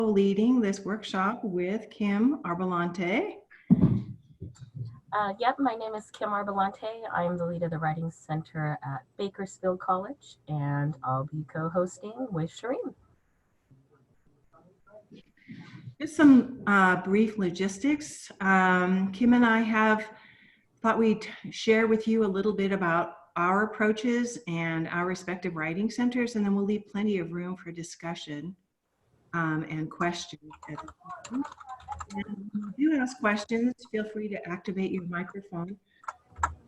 Leading this workshop with Kim Arbelante. Yep, my name is Kim Arbelante. I'm the lead of the Writing Center at Bakersfield College, and I'll be co-hosting with Shireen. Just some brief logistics. Kim and I thought we'd share with you a little bit about our approaches and our respective writing centers, and then we'll leave plenty of room for discussion and questions. And when you do ask questions, feel free to activate your microphone,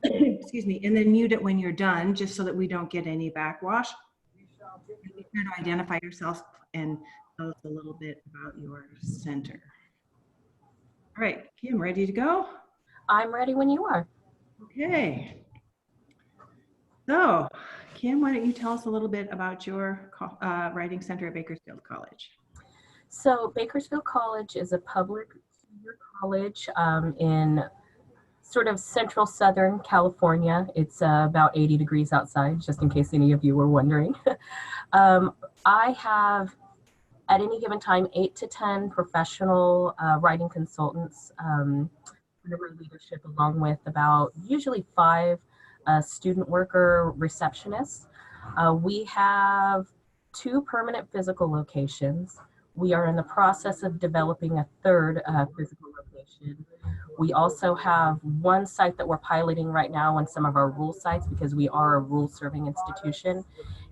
excuse me, and then mute it when you're done, just so that we don't get any backwash. Be sure to identify yourself and tell us a little bit about your center. All right, Kim, ready to go? I'm ready when you are. Okay. So, Kim, why don't you tell us a little bit about your writing center at Bakersfield College? So Bakersfield College is a public college in sort of central southern California. It's about 80 degrees outside, just in case any of you were wondering. I have, at any given time, 8 to 10 professional writing consultants under my leadership, along with about usually 5 student worker receptionists. We have 2 permanent physical locations. We are in the process of developing a 3rd physical location. We also have 1 site that we're piloting right now on some of our rural sites because we are a rural serving institution.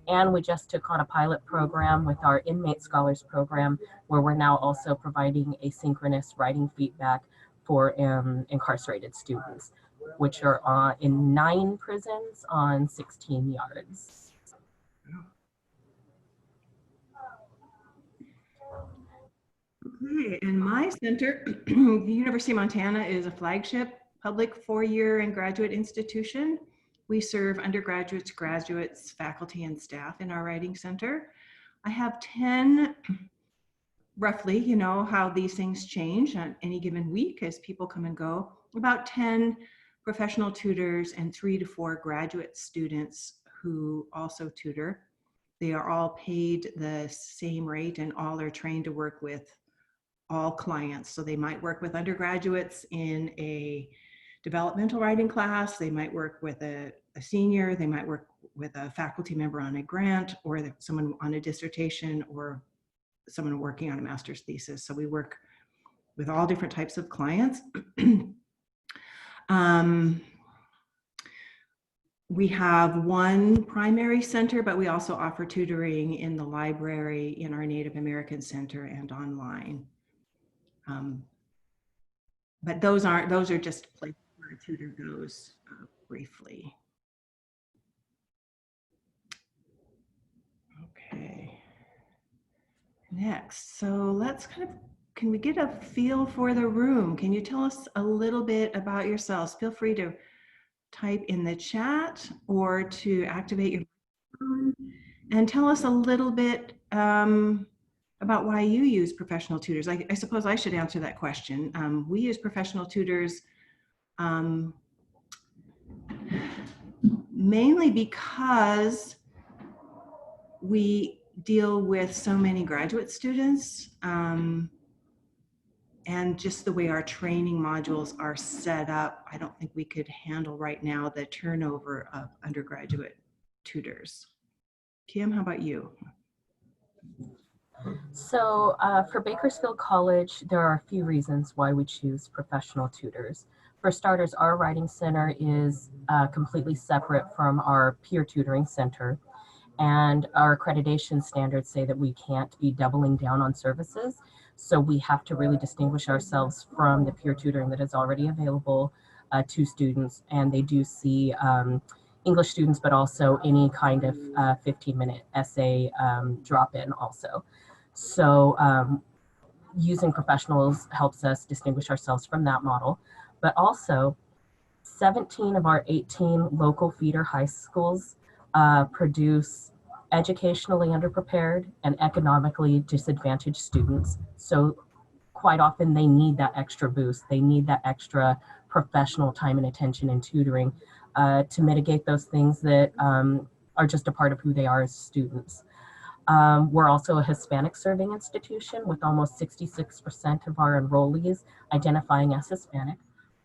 And we just took on a pilot program with our inmate scholars program, where we're now also providing asynchronous writing feedback for incarcerated students, which are in 9 prisons on 16 yards. Okay, and my center, the University of Montana, is a flagship public 4-year and graduate institution. We serve undergraduates, graduates, faculty, and staff in our writing center. I have 10, roughly, you know how these things change on any given week as people come and go, about 10 professional tutors and 3 to 4 graduate students who also tutor. They are all paid the same rate and all are trained to work with all clients. So they might work with undergraduates in a developmental writing class, they might work with a senior, they might work with a faculty member on a grant, or someone on a dissertation, or someone working on a master's thesis. So we work with all different types of clients. We have 1 primary center, but we also offer tutoring in the library, in our Native American Center, and online. But those are just places where a tutor goes briefly. Okay. Next, so let's can we get a feel for the room? Can you tell us a little bit about yourselves? Feel free to type in the chat or to activate your phone and tell us a little bit about why you use professional tutors. I suppose I should answer that question. We use professional tutors mainly because we deal with so many graduate students, and just the way our training modules are set up, I don't think we could handle right now the turnover of undergraduate tutors. Kim, how about you? So for Bakersfield College, there are a few reasons why we choose professional tutors. For starters, our writing center is completely separate from our peer tutoring center, and our accreditation standards say that we can't be doubling down on services. So we have to really distinguish ourselves from the peer tutoring that is already available to students, and they do see English students, but also any kind of 15-minute essay drop-in also. So using professionals helps us distinguish ourselves from that model. But also, 17 of our 18 local feeder high schools produce educationally underprepared and economically disadvantaged students. So quite often they need that extra boost. They need that extra professional time and attention and tutoring to mitigate those things that are just a part of who they are as students. We're also a Hispanic serving institution with almost 66% of our enrollees identifying as Hispanic.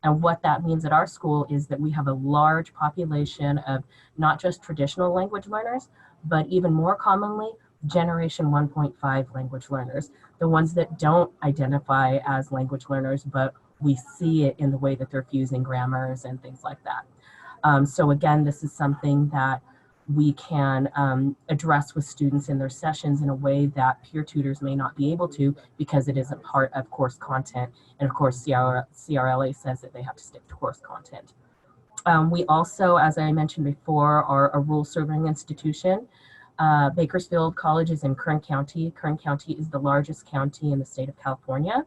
And what that means at our school is that we have a large population of not just traditional language learners, but even more commonly, Generation 1.5 language learners, the ones that don't identify as language learners, but we see it in the way that they're fusing grammars and things like that. So again, this is something that we can address with students in their sessions in a way that peer tutors may not be able to because it isn't part of course content. And of course, CRLA says that they have to stick to course content. We also, as I mentioned before, are a rural serving institution. Bakersfield College is in Kern County. Kern County is the largest county in the state of California,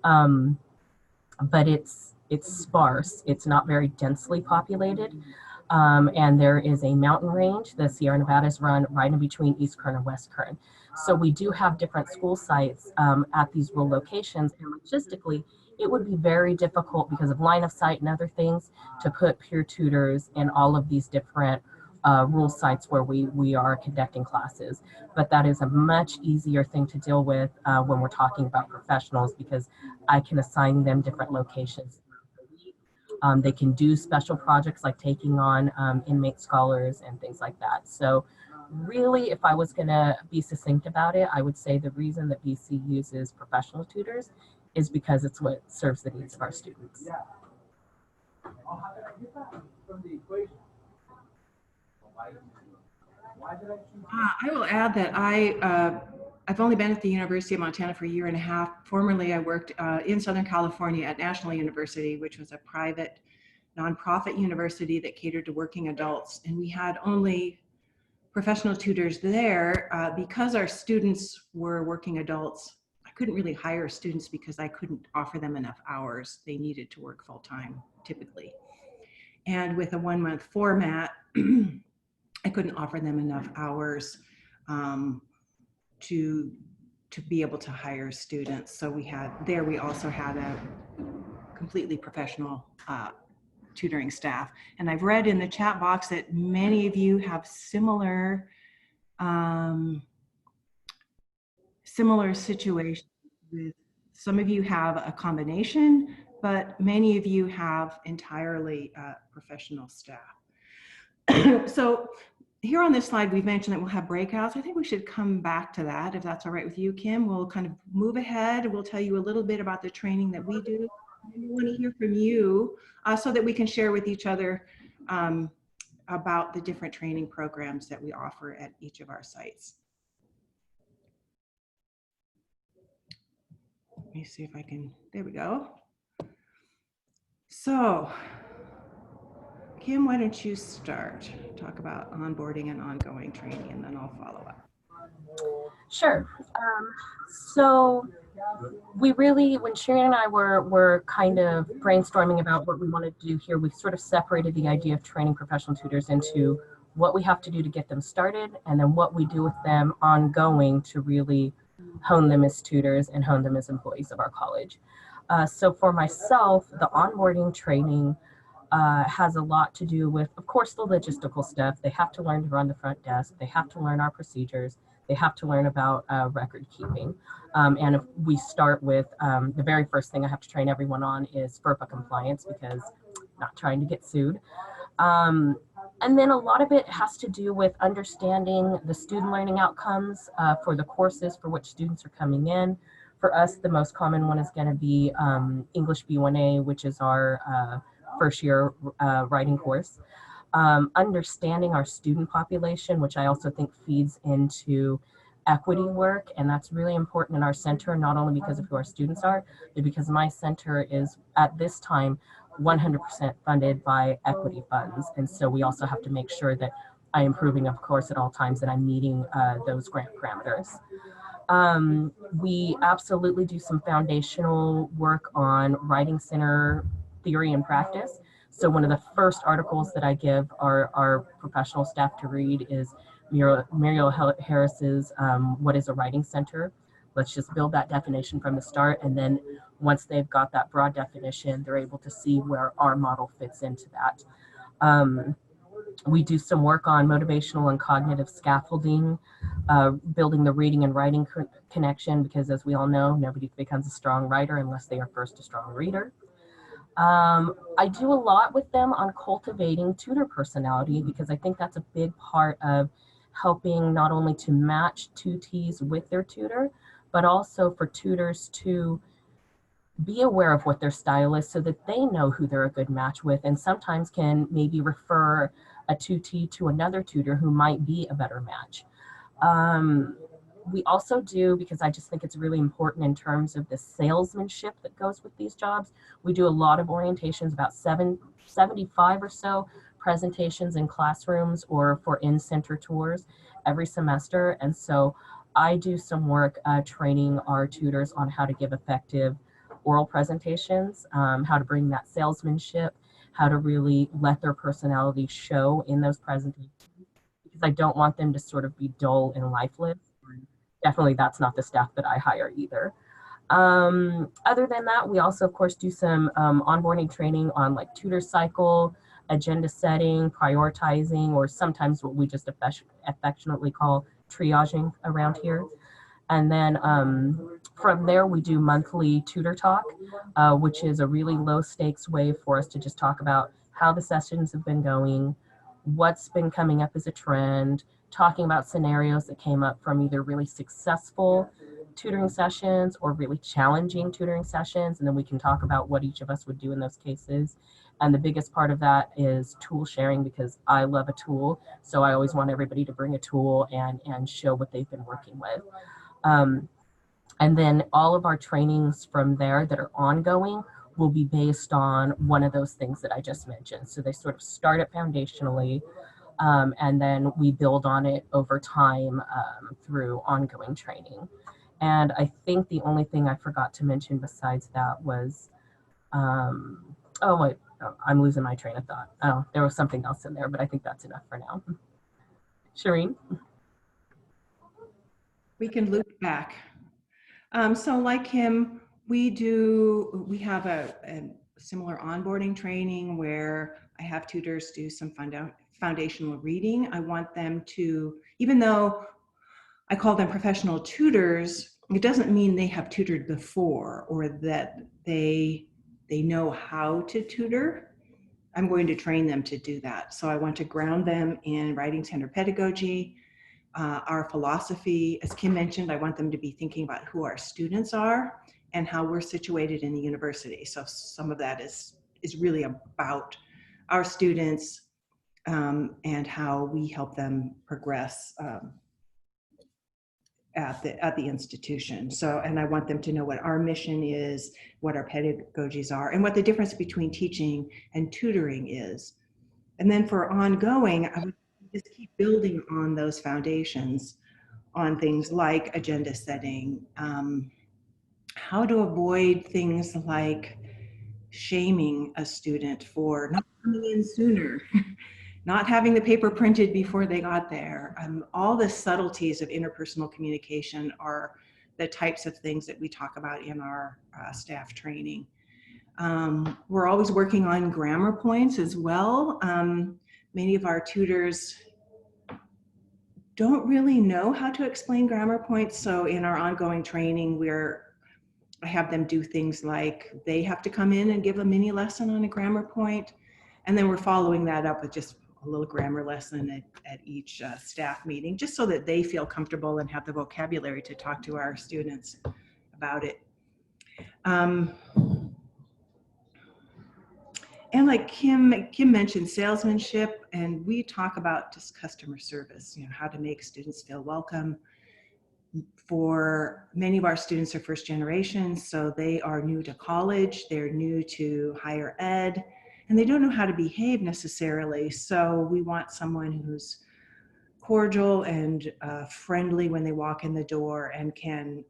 but it's sparse. It's not very densely populated. And there is a mountain range. The Sierra Nevadas run right in between East Kern and West Kern. So we do have different school sites at these rural locations, and logistically, it would be very difficult because of line of sight and other things to put peer tutors in all of these different rural sites where we are conducting classes. But that is a much easier thing to deal with when we're talking about professionals because I can assign them different locations. They can do special projects like taking on inmate scholars and things like that. So really, if I was going to be succinct about it, I would say the reason that BC uses professional tutors is because it's what serves the needs of our students. I will add that I've only been at the University of Montana for a year and a half. Formerly, I worked in Southern California at National University, which was a private nonprofit university that catered to working adults. And we had only professional tutors there because our students were working adults. I couldn't really hire students because I couldn't offer them enough hours. They needed to work full time, typically. And with a 1 month format, I couldn't offer them enough hours to be able to hire students. So we also had a completely professional tutoring staff. And I've read in the chat box that many of you have similar situations. Some of you have a combination, but many of you have entirely professional staff. So here on this slide, we've mentioned that we'll have breakouts. I think we should come back to that, if that's all right with you, Kim. We'll kind of move ahead. We'll tell you a little bit about the training that we do. And we want to hear from you so that we can share with each other about the different training programs that we offer at each of our sites. Let me see if I can, there we go. So, Kim, why don't you start? Talk about onboarding and ongoing training, and then I'll follow up. Sure. So we really, when Sharon and I were kind of brainstorming about what we wanted to do here, we sort of separated the idea of training professional tutors into what we have to do to get them started, and then what we do with them ongoing to really hone them as tutors and hone them as employees of our college. So for myself, the onboarding training has a lot to do with, of course, the logistical stuff. They have to learn to run the front desk. They have to learn our procedures. They have to learn about record keeping. And if we start with the very first thing I have to train everyone on is FERPA compliance, because I'm not trying to get sued. And then a lot of it has to do with understanding the student learning outcomes for the courses for which students are coming in. For us, the most common one is going to be English B1A, which is our first year writing course. Understanding our student population, which I also think feeds into equity work, and that's really important in our center, not only because of who our students are, but because my center is at this time 100% funded by equity funds. And so we also have to make sure that I'm improving, of course, at all times, that I'm meeting those grant parameters. We absolutely do some foundational work on writing center theory and practice. So one of the first articles that I give our professional staff to read is Muriel Harris's What is a Writing Center? Let's just build that definition from the start. And then once they've got that broad definition, they're able to see where our model fits into that. We do some work on motivational and cognitive scaffolding, building the reading and writing connection, because as we all know, nobody becomes a strong writer unless they are first a strong reader. I do a lot with them on cultivating tutor personality, because I think that's a big part of helping not only to match tutees with their tutor, but also for tutors to be aware of what their style is so that they know who they're a good match with, and sometimes can maybe refer a tutee to another tutor who might be a better match. We also do, because I just think it's really important in terms of the salesmanship that goes with these jobs, we do a lot of orientations, about 75 or so presentations in classrooms or for in-center tours every semester. And so I do some work training our tutors on how to give effective oral presentations, how to bring that salesmanship, how to really let their personality show in those presentations, because I don't want them to sort of be dull and lifeless. Definitely that's not the staff that I hire either. Other than that, we also, of course, do some onboarding training on like tutor cycle, agenda setting, prioritizing, or sometimes what we just affectionately call triaging around here. And then from there, we do monthly tutor talk, which is a really low stakes way for us to just talk about how the sessions have been going, what's been coming up as a trend, talking about scenarios that came up from either really successful tutoring sessions or really challenging tutoring sessions. And then we can talk about what each of us would do in those cases. And the biggest part of that is tool sharing, because I love a tool. So I always want everybody to bring a tool and show what they've been working with. And then all of our trainings from there that are ongoing will be based on one of those things that I just mentioned. So they sort of start it foundationally, and then we build on it over time through ongoing training. And I think the only thing I forgot to mention besides that was, oh wait, I'm losing my train of thought. Oh, there was something else in there, but I think that's enough for now. Shireen? We can loop back. So like him, we have a similar onboarding training where I have tutors do some foundational reading. I want them to, even though I call them professional tutors, it doesn't mean they have tutored before or that they know how to tutor. I'm going to train them to do that. So I want to ground them in writing center pedagogy, our philosophy. As Kim mentioned, I want them to be thinking about who our students are and how we're situated in the university. So some of that is really about our students and how we help them progress at the institution. So, and I want them to know what our mission is, what our pedagogies are, and what the difference between teaching and tutoring is. And then for ongoing, I would just keep building on those foundations on things like agenda setting, how to avoid things like shaming a student for not coming in sooner, not having the paper printed before they got there. All the subtleties of interpersonal communication are the types of things that we talk about in our staff training. We're always working on grammar points as well. Many of our tutors don't really know how to explain grammar points. So in our ongoing training, I have them do things like they have to come in and give a mini lesson on a grammar point. And then we're following that up with just a little grammar lesson at each staff meeting, just so that they feel comfortable and have the vocabulary to talk to our students about it. And like Kim mentioned salesmanship, and we talk about just customer service, how to make students feel welcome. For many of our students are first generation, so they are new to college, they're new to higher ed, and they don't know how to behave necessarily. So we want someone who's cordial and friendly when they walk in the door and can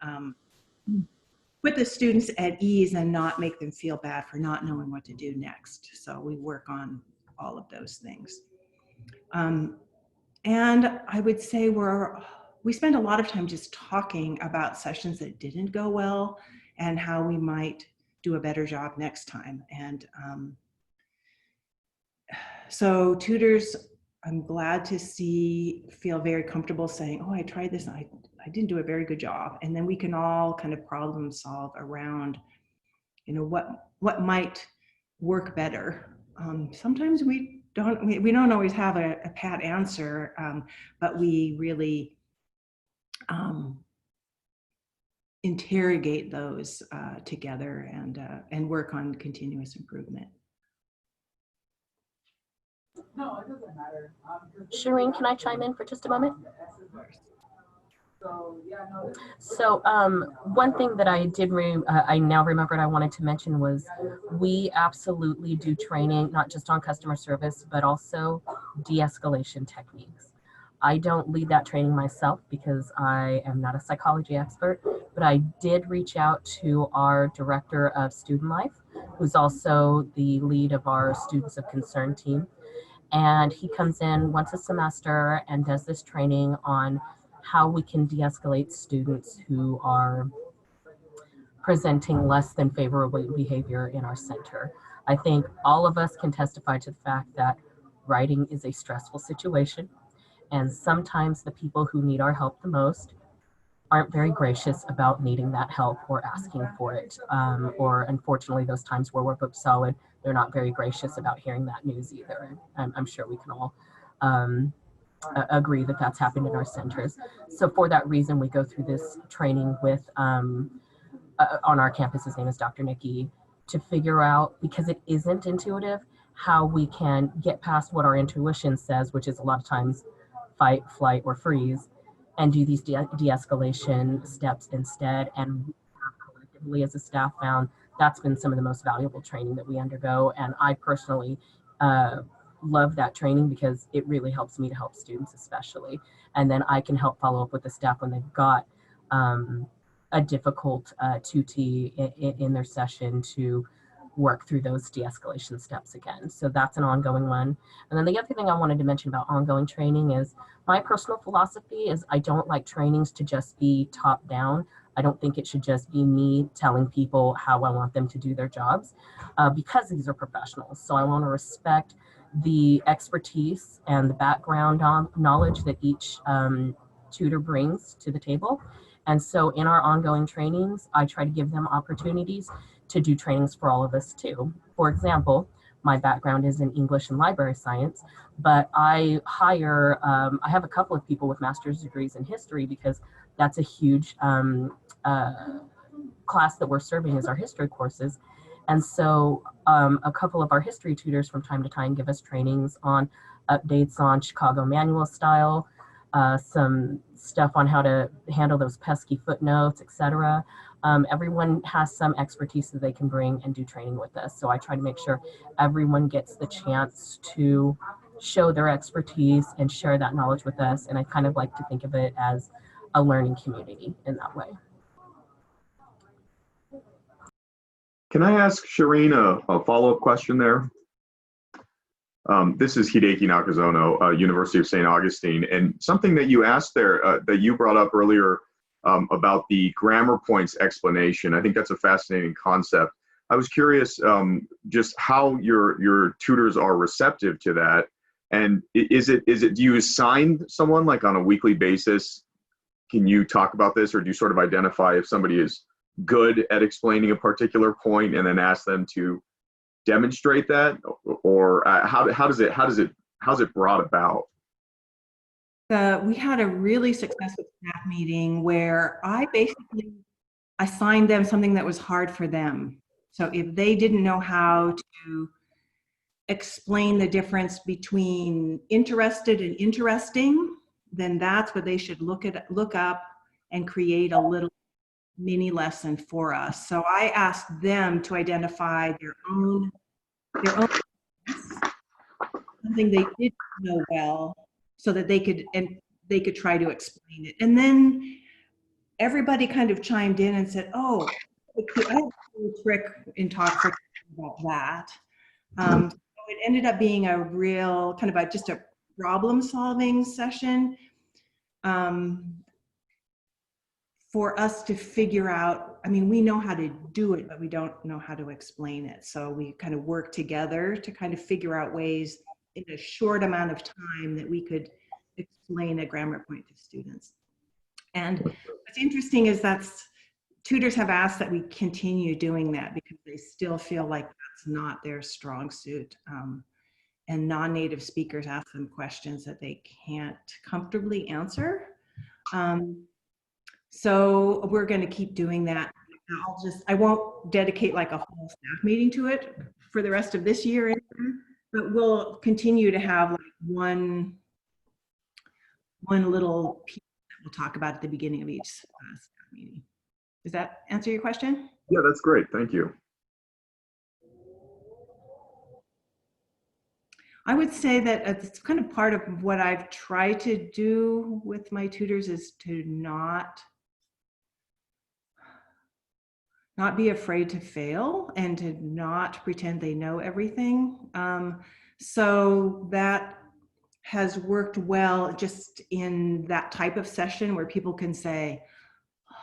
put the students at ease and not make them feel bad for not knowing what to do next. So we work on all of those things. And I would say we spend a lot of time just talking about sessions that didn't go well and how we might do a better job next time. And so tutors I'm glad to feel very comfortable saying, oh, I tried this and I didn't do a very good job. And then we can all kind of problem solve around, you know, what might work better. Sometimes we don't always have a pat answer, but we really interrogate those together and work on continuous improvement. No, it doesn't matter. Shireen, can I chime in for just a moment? So one thing that I did, I now remembered I wanted to mention was we absolutely do training, not just on customer service, but also de-escalation techniques. I don't lead that training myself because I am not a psychology expert, but I did reach out to our director of student life, who's also the lead of our Students of Concern team. And he comes in once a semester and does this training on how we can de-escalate students who are presenting less than favorable behavior in our center. I think all of us can testify to the fact that writing is a stressful situation, and sometimes the people who need our help the most aren't very gracious about needing that help or asking for it. Or unfortunately, those times where we're booked solid, they're not very gracious about hearing that news either. I'm sure we can all agree that that's happened in our centers. So for that reason, we go through this training with, on our campus, his name is Dr. Nikki, to figure out, because it isn't intuitive, how we can get past what our intuition says, which is a lot of times fight, flight, or freeze, and do these de-escalation steps instead. And collectively as a staff found that's been some of the most valuable training that we undergo. And I personally love that training because it really helps me to help students especially. And then I can help follow up with the staff when they've got a difficult tutti in their session to work through those de-escalation steps again. So that's an ongoing one. And then the other thing I wanted to mention about ongoing training is my personal philosophy is I don't like trainings to just be top down. I don't think it should just be me telling people how I want them to do their jobs because these are professionals. So I want to respect the expertise and the background knowledge that each tutor brings to the table. And so in our ongoing trainings, I try to give them opportunities to do trainings for all of us too. For example, my background is in English and library science, but I have a couple of people with master's degrees in history because that's a huge class that we're serving as our history courses. And so a couple of our history tutors from time to time give us trainings on updates on Chicago manual style, some stuff on how to handle those pesky footnotes, etc. Everyone has some expertise that they can bring and do training with us. So I try to make sure everyone gets the chance to show their expertise and share that knowledge with us. And I kind of like to think of it as a learning community in that way. Can I ask Shireen a follow-up question there? This is Hideki Nakazono, University of St. Augustine, and something that you asked there, that you brought up earlier about the grammar points explanation. I think that's a fascinating concept. I was curious just how your tutors are receptive to that, and do you assign someone like on a weekly basis? Can you talk about this, or do you sort of identify if somebody is good at explaining a particular point and then ask them to demonstrate that, or how's it brought about? We had a really successful staff meeting where I basically assigned them something that was hard for them. So if they didn't know how to explain the difference between interested and interesting, then that's what they should look up and create a little mini lesson for us. So I asked them to identify their own something they did know well, so that they could try to explain it. And then everybody kind of chimed in and said, "Oh, I have a trick in talk for about that." So it ended up being a real kind of just a problem-solving session. For us to figure out, I mean, we know how to do it, but we don't know how to explain it. So we kind of work together to kind of figure out ways in a short amount of time that we could explain a grammar point to students. And what's interesting is tutors have asked that we continue doing that because they still feel like that's not their strong suit. And non-native speakers ask them questions that they can't comfortably answer. So we're going to keep doing that. I won't dedicate like a whole staff meeting to it for the rest of this year, but we'll continue to have like one little piece that we'll talk about at the beginning of each staff meeting. Does that answer your question? Yeah, that's great. Thank you. I would say that it's kind of part of what I've tried to do with my tutors is to not be afraid to fail and to not pretend they know everything. So that has worked well just in that type of session where people can say,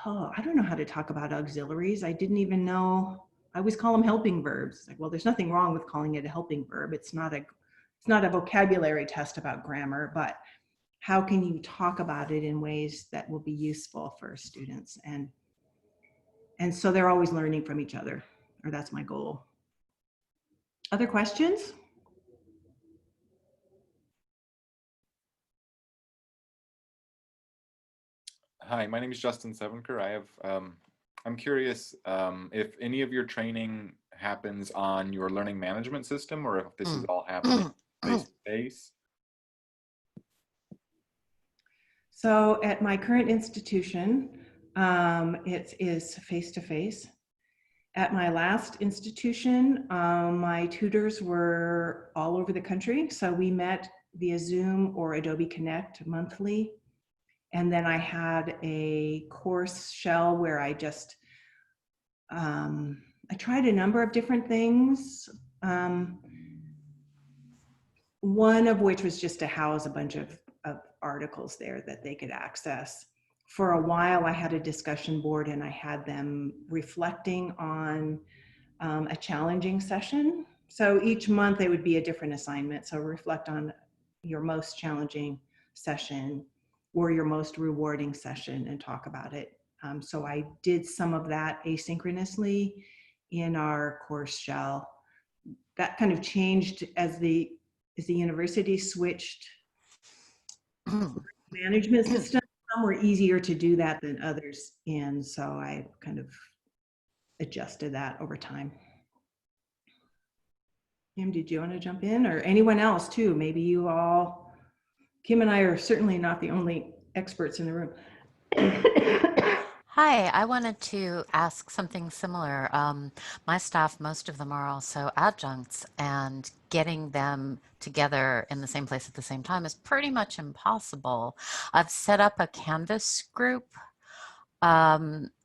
oh, I don't know how to talk about auxiliaries. I didn't even know. I always call them helping verbs. Like, well, there's nothing wrong with calling it a helping verb. It's not a vocabulary test about grammar, but how can you talk about it in ways that will be useful for students? And so they're always learning from each other, or that's my goal. Other questions? Hi, my name is Justin Sevenker. I'm curious if any of your training happens on your learning management system or if this is all happening face-to-face. So at my current institution, it is face-to-face. At my last institution, my tutors were all over the country. So we met via Zoom or Adobe Connect monthly. And then I had a course shell where I just, I tried a number of different things. One of which was just to house a bunch of articles there that they could access. For a while, I had a discussion board and I had them reflecting on a challenging session. So each month they would be a different assignment. So reflect on your most challenging session or your most rewarding session and talk about it. So I did some of that asynchronously in our course shell. That kind of changed as the university switched management system. Some were easier to do that than others, and so I kind of adjusted that over time. Kim, did you want to jump in, or anyone else too? Maybe you all, Kim and I are certainly not the only experts in the room. Hi, I wanted to ask something similar. My staff, most of them are also adjuncts, and getting them together in the same place at the same time is pretty much impossible. I've set up a Canvas group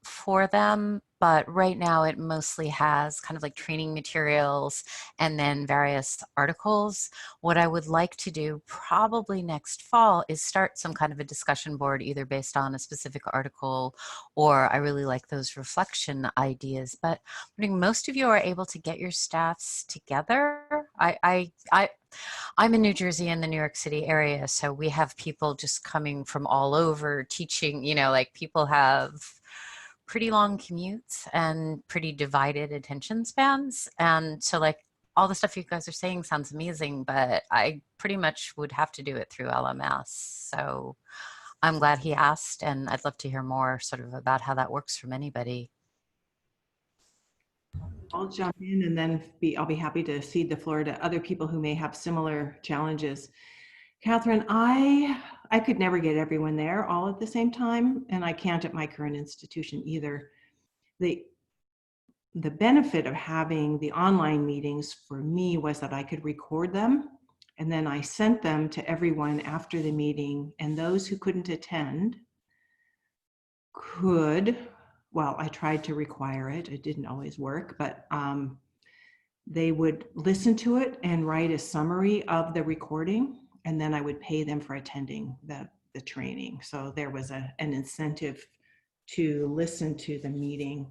for them, but right now it mostly has kind of like training materials and then various articles. What I would like to do probably next fall is start some kind of a discussion board, either based on a specific article or I really like those reflection ideas. But I think most of you are able to get your staffs together. I'm in New Jersey in the New York City area, so we have people just coming from all over teaching, like people have pretty long commutes and pretty divided attention spans. And so like all the stuff you guys are saying sounds amazing, but I pretty much would have to do it through LMS. So I'm glad he asked, and I'd love to hear more sort of about how that works from anybody. I'll jump in and then I'll be happy to cede the floor to other people who may have similar challenges. Catherine, I could never get everyone there all at the same time, and I can't at my current institution either. The benefit of having the online meetings for me was that I could record them, and then I sent them to everyone after the meeting, and those who couldn't attend could, well, I tried to require it. It didn't always work, but they would listen to it and write a summary of the recording, and then I would pay them for attending the training. So there was an incentive to listen to the meeting.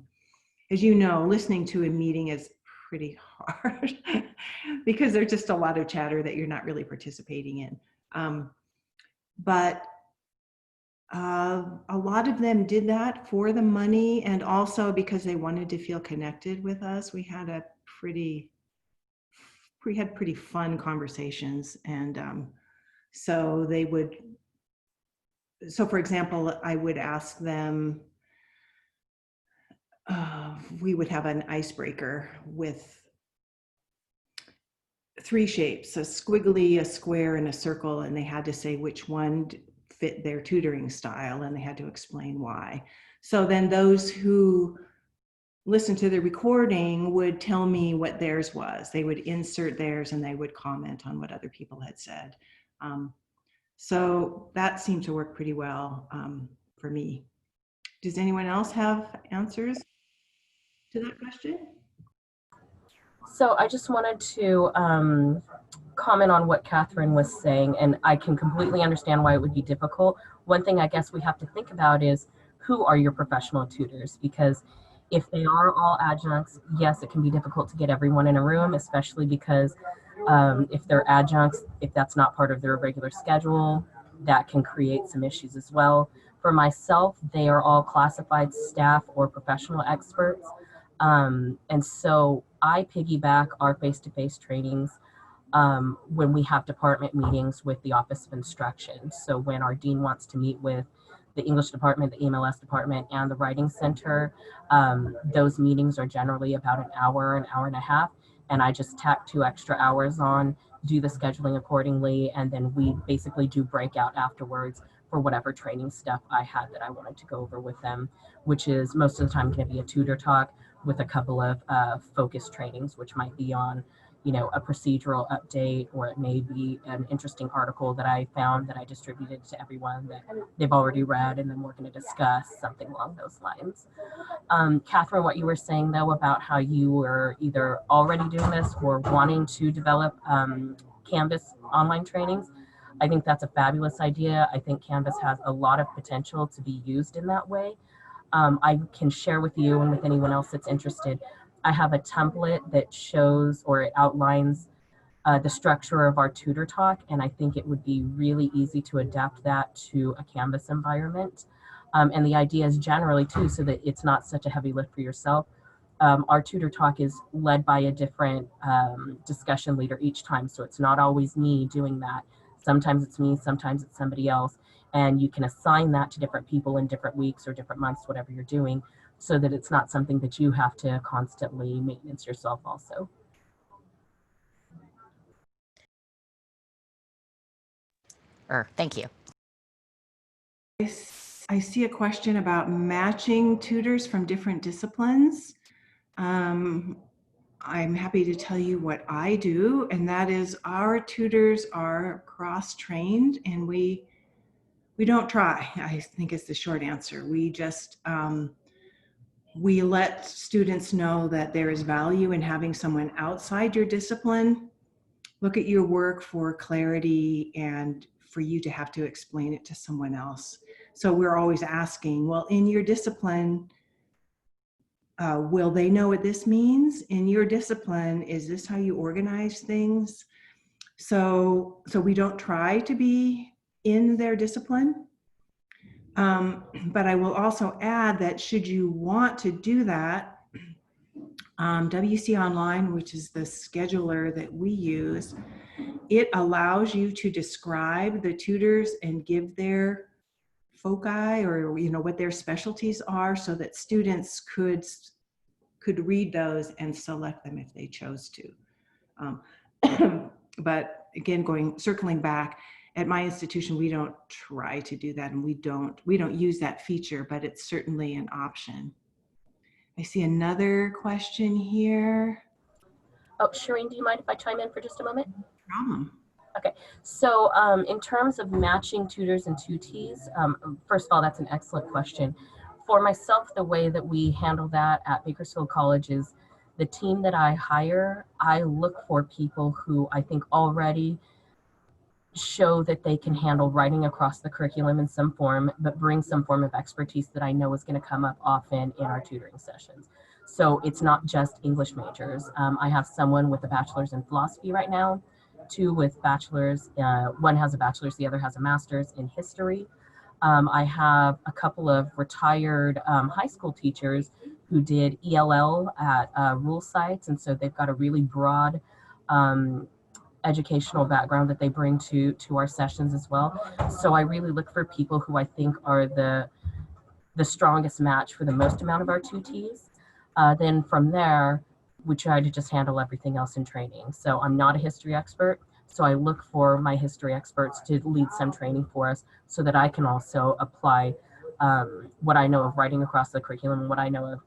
As you know, listening to a meeting is pretty hard because there's just a lot of chatter that you're not really participating in. But a lot of them did that for the money and also because they wanted to feel connected with us. We had pretty fun conversations, and so they would. So, for example, I would ask them. We would have an icebreaker with 3 shapes: a squiggly, a square, and a circle, and they had to say which one fit their tutoring style, and they had to explain why. So then those who listened to the recording would tell me what theirs was. They would insert theirs and they would comment on what other people had said. So that seemed to work pretty well for me. Does anyone else have answers to that question? So I just wanted to comment on what Catherine was saying, and I can completely understand why it would be difficult. One thing I guess we have to think about is who are your professional tutors? Because if they are all adjuncts, yes, it can be difficult to get everyone in a room, especially because if they're adjuncts, if that's not part of their regular schedule, that can create some issues as well. For myself, they are all classified staff or professional experts. And so I piggyback our face-to-face trainings when we have department meetings with the Office of Instruction. So when our dean wants to meet with the English department, the EMLS department, and the Writing Center, those meetings are generally about an hour and a half. And I just tack 2 extra hours on, do the scheduling accordingly, and then we basically do breakout afterwards for whatever training stuff I had that I wanted to go over with them, which is most of the time going to be a tutor talk with a couple of focus trainings, which might be on, you know, a procedural update, or it may be an interesting article that I found that I distributed to everyone that they've already read, and then we're going to discuss something along those lines. Catherine, what you were saying though about how you were either already doing this or wanting to develop Canvas online trainings, I think that's a fabulous idea. I think Canvas has a lot of potential to be used in that way. I can share with you and with anyone else that's interested. I have a template that shows or it outlines the structure of our tutor talk, and I think it would be really easy to adapt that to a Canvas environment. And the idea is generally too, so that it's not such a heavy lift for yourself. Our tutor talk is led by a different discussion leader each time, so it's not always me doing that. Sometimes it's me, sometimes it's somebody else, and you can assign that to different people in different weeks or different months, whatever you're doing, so that it's not something that you have to constantly maintenance yourself also. Thank you. I see a question about matching tutors from different disciplines. I'm happy to tell you what I do, and that is our tutors are cross-trained, and we don't try, I think is the short answer. We just, we let students know that there is value in having someone outside your discipline look at your work for clarity and for you to have to explain it to someone else. So we're always asking, well, in your discipline, will they know what this means? In your discipline, is this how you organize things? So we don't try to be in their discipline. But I will also add that should you want to do that, WCA Online, which is the scheduler that we use, it allows you to describe the tutors and give their foci, or you know what their specialties are, so that students could read those and select them if they chose to. But again, circling back, at my institution, we don't try to do that, and we don't use that feature, but it's certainly an option. I see another question here. Oh, Shireen, do you mind if I chime in for just a moment? No problem. Okay, so in terms of matching tutors and tutees, first of all, that's an excellent question. For myself, the way that we handle that at Bakersfield College is the team that I hire, I look for people who I think already show that they can handle writing across the curriculum in some form, but bring some form of expertise that I know is going to come up often in our tutoring sessions. So it's not just English majors. I have someone with a bachelor's in philosophy right now, two with bachelor's, one has a bachelor's, the other has a master's in history. I have a couple of retired high school teachers who did ELL at rural sites, and so they've got a really broad educational background that they bring to our sessions as well. So I really look for people who I think are the strongest match for the most amount of our 2Ts. Then from there, we try to just handle everything else in training. So I'm not a history expert, so I look for my history experts to lead some training for us so that I can also apply what I know of writing across the curriculum, what I know of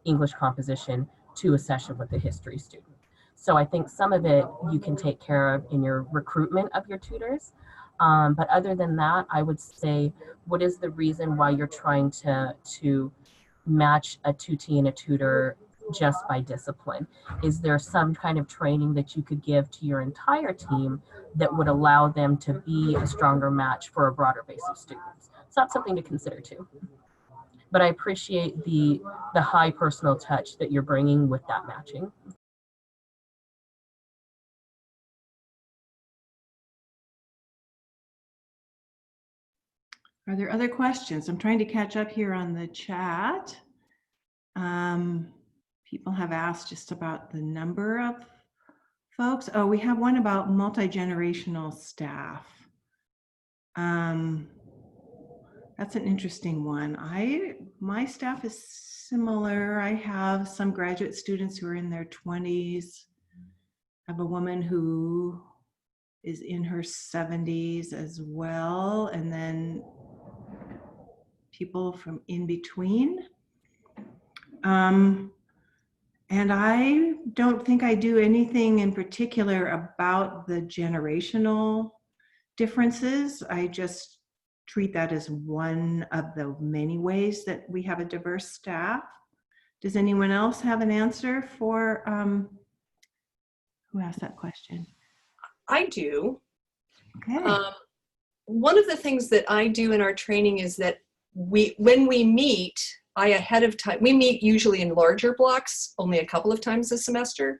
English composition to a session with a history student. So I think some of it you can take care of in your recruitment of your tutors. But other than that, I would say, what is the reason why you're trying to match a 2T and a tutor just by discipline? Is there some kind of training that you could give to your entire team that would allow them to be a stronger match for a broader base of students? So that's something to consider too. But I appreciate the high personal touch that you're bringing with that matching. Are there other questions? I'm trying to catch up here on the chat. People have asked just about the number of folks. Oh, we have one about multi-generational staff. That's an interesting one. My staff is similar. I have some graduate students who are in their 20s. I have a woman who is in her 70s as well, and then people from in between. And I don't think I do anything in particular about the generational differences. I just treat that as one of the many ways that we have a diverse staff. Does anyone else have an answer for, who asked that question? I do. Okay. One of the things that I do in our training is that when we meet, ahead of time, we meet usually in larger blocks, only a couple of times a semester.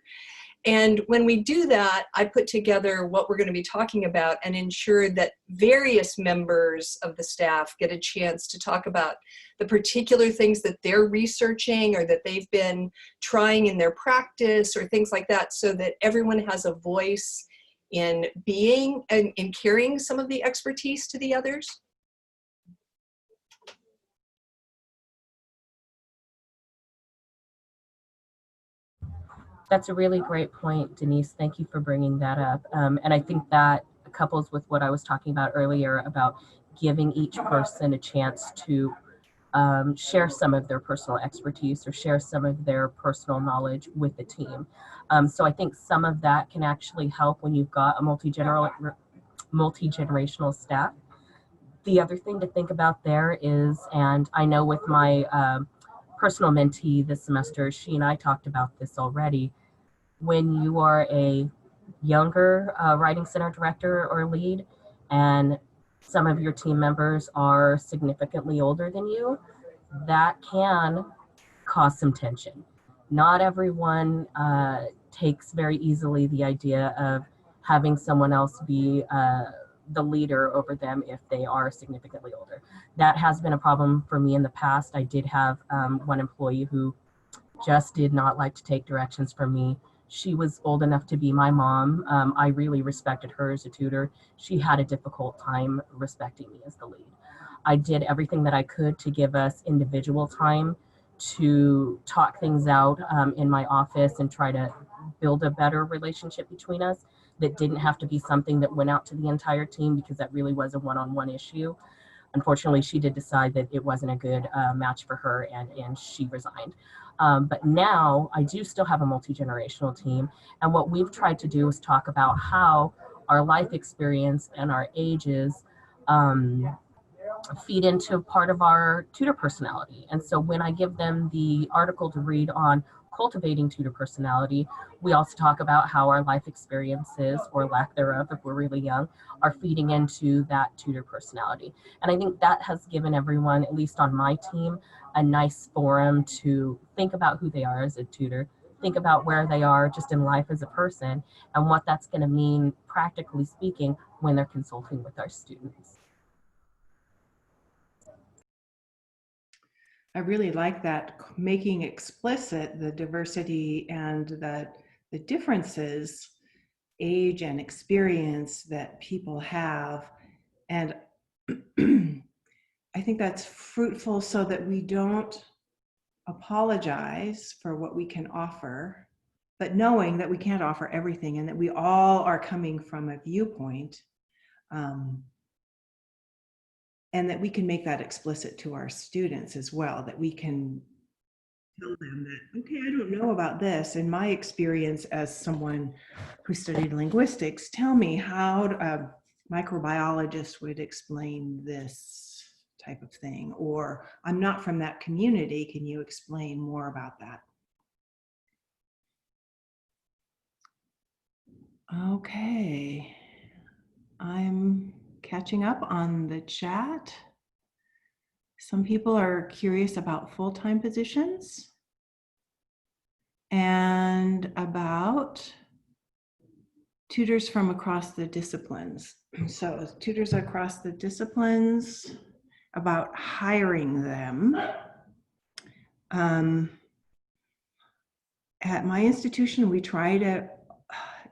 And when we do that, I put together what we're going to be talking about and ensure that various members of the staff get a chance to talk about the particular things that they're researching or that they've been trying in their practice or things like that, so that everyone has a voice in being and in carrying some of the expertise to the others. That's a really great point, Denise. Thank you for bringing that up. And I think that couples with what I was talking about earlier about giving each person a chance to share some of their personal expertise or share some of their personal knowledge with the team. So I think some of that can actually help when you've got a multi-generational staff. The other thing to think about there is, and I know with my personal mentee this semester, she and I talked about this already, when you are a younger writing center director or lead and some of your team members are significantly older than you, that can cause some tension. Not everyone takes very easily the idea of having someone else be the leader over them if they are significantly older. That has been a problem for me in the past. I did have one employee who just did not like to take directions from me. She was old enough to be my mom. I really respected her as a tutor. She had a difficult time respecting me as the lead. I did everything that I could to give us individual time to talk things out in my office and try to build a better relationship between us that didn't have to be something that went out to the entire team, because that really was a one-on-one issue. Unfortunately, she did decide that it wasn't a good match for her, and she resigned. But now I do still have a multi-generational team. And what we've tried to do is talk about how our life experience and our ages feed into part of our tutor personality. And so when I give them the article to read on cultivating tutor personality, we also talk about how our life experiences, or lack thereof if we're really young, are feeding into that tutor personality. And I think that has given everyone, at least on my team, a nice forum to think about who they are as a tutor, think about where they are just in life as a person, and what that's going to mean, practically speaking, when they're consulting with our students. I really like that, making explicit the diversity and the differences, age and experience that people have. And I think that's fruitful so that we don't apologize for what we can offer, but knowing that we can't offer everything and that we all are coming from a viewpoint. And that we can make that explicit to our students as well, that we can tell them that, okay, I don't know about this. In my experience as someone who studied linguistics, tell me how a microbiologist would explain this type of thing, or I'm not from that community, can you explain more about that? Okay, I'm catching up on the chat. Some people are curious about full-time positions and about tutors from across the disciplines. So tutors across the disciplines, about hiring them. At my institution, we try to,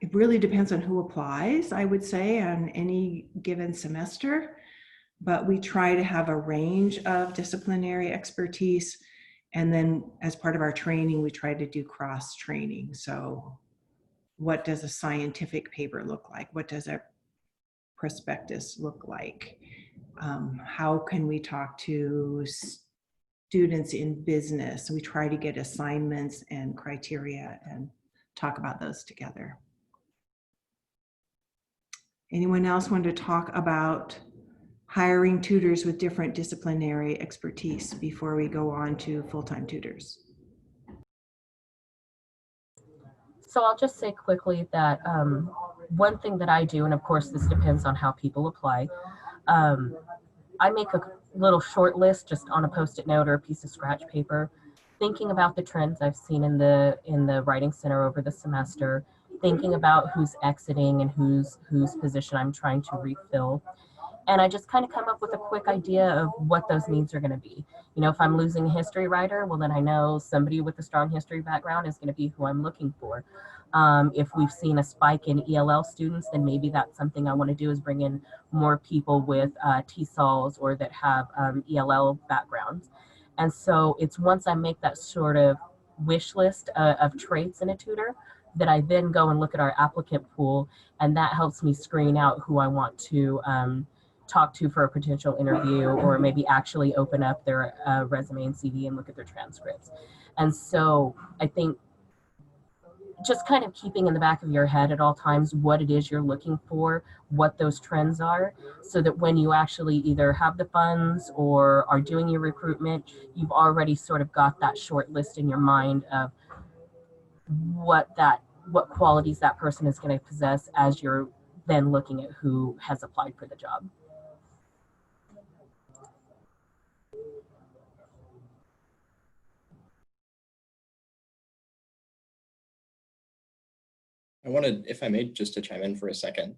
it really depends on who applies, I would say, on any given semester. But we try to have a range of disciplinary expertise. And then as part of our training, we try to do cross training. So what does a scientific paper look like? What does a prospectus look like? How can we talk to students in business? We try to get assignments and criteria and talk about those together. Anyone else want to talk about hiring tutors with different disciplinary expertise before we go on to full-time tutors? So I'll just say quickly that one thing that I do, and of course this depends on how people apply, I make a little short list just on a Post-it note or a piece of scratch paper, thinking about the trends I've seen in the Writing Center over the semester, thinking about who's exiting and whose position I'm trying to refill. And I just kind of come up with a quick idea of what those needs are going to be. You know, if I'm losing a history writer, well, then I know somebody with a strong history background is going to be who I'm looking for. If we've seen a spike in ELL students, then maybe that's something I want to do, is bring in more people with TESOLs or that have ELL backgrounds. And so it's once I make that sort of wish list of traits in a tutor, that I then go and look at our applicant pool, and that helps me screen out who I want to talk to for a potential interview, or maybe actually open up their resume and CV and look at their transcripts. And so I think just kind of keeping in the back of your head at all times what it is you're looking for, what those trends are, so that when you actually either have the funds or are doing your recruitment, you've already sort of got that short list in your mind of what qualities that person is going to possess as you're then looking at who has applied for the job. I wanted, if I may, just to chime in for a second.